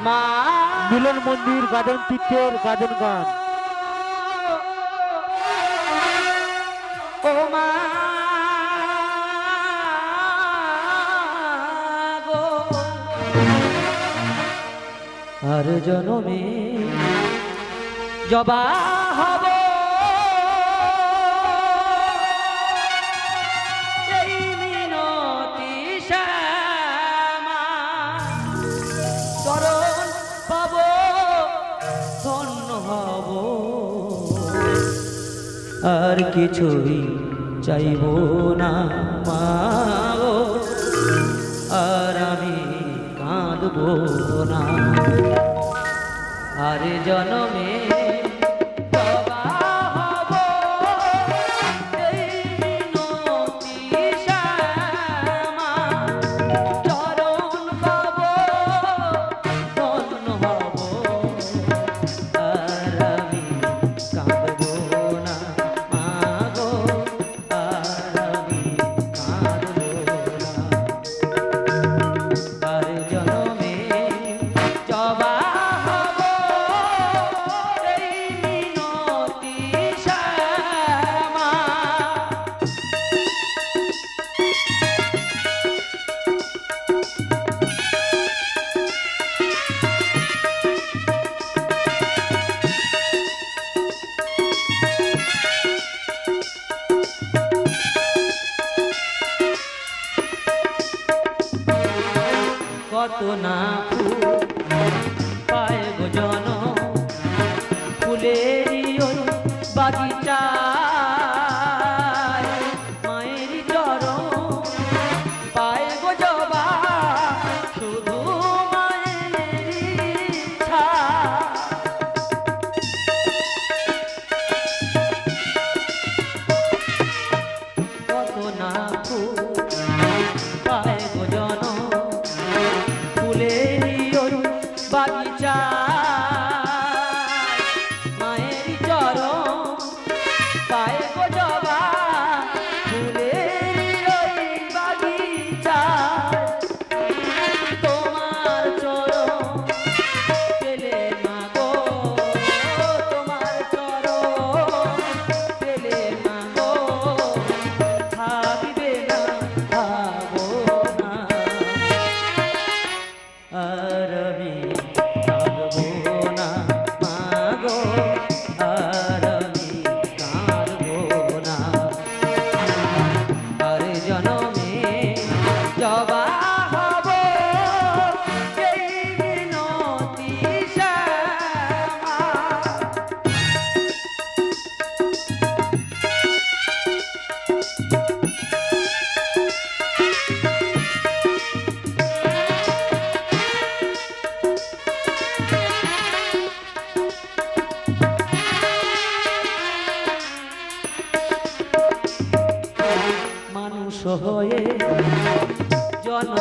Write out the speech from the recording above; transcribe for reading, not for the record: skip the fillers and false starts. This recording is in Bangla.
মা মিলন মন্দির গাজন তীর্থের গাজন গান। ও মা গো আর জনমে জবা হব এই মিনতি শ্যামা চরণ পাব ধন্য হব আর কিছুই চাইব না মা গো আর আমি কাঁদব না আর জনমে জবা হব এই মিনতি শ্যামা চরণ পাব ধন্য হব আর আমি কাঁদব না মা গো আর আমি কাঁদব না আর জনমে জবা হব এই মিনতি শ্যামা কত না ফুল পায় গো জন ফুলেরই ওই বাগিচায় মায়েরই চরণ পায় গো জবা শুধু মায়েরই ছায়া কত না ফুল পায় গো জন ফুলেরই ওই বাগিচা মায়েরই চরণ পায়ে গো জবা ফুলেরই ওই বাগিচা তোমার চরণ পেলে মা গো তোমার চরণ পেলে মা গো থাকিবে না ভাবো না আর আমি কাঁদব না মা গো আর আমি কাঁদব না আর জনমে জবা হব এই মিনতি শ্যামা মানুষ হয়ে জন্ম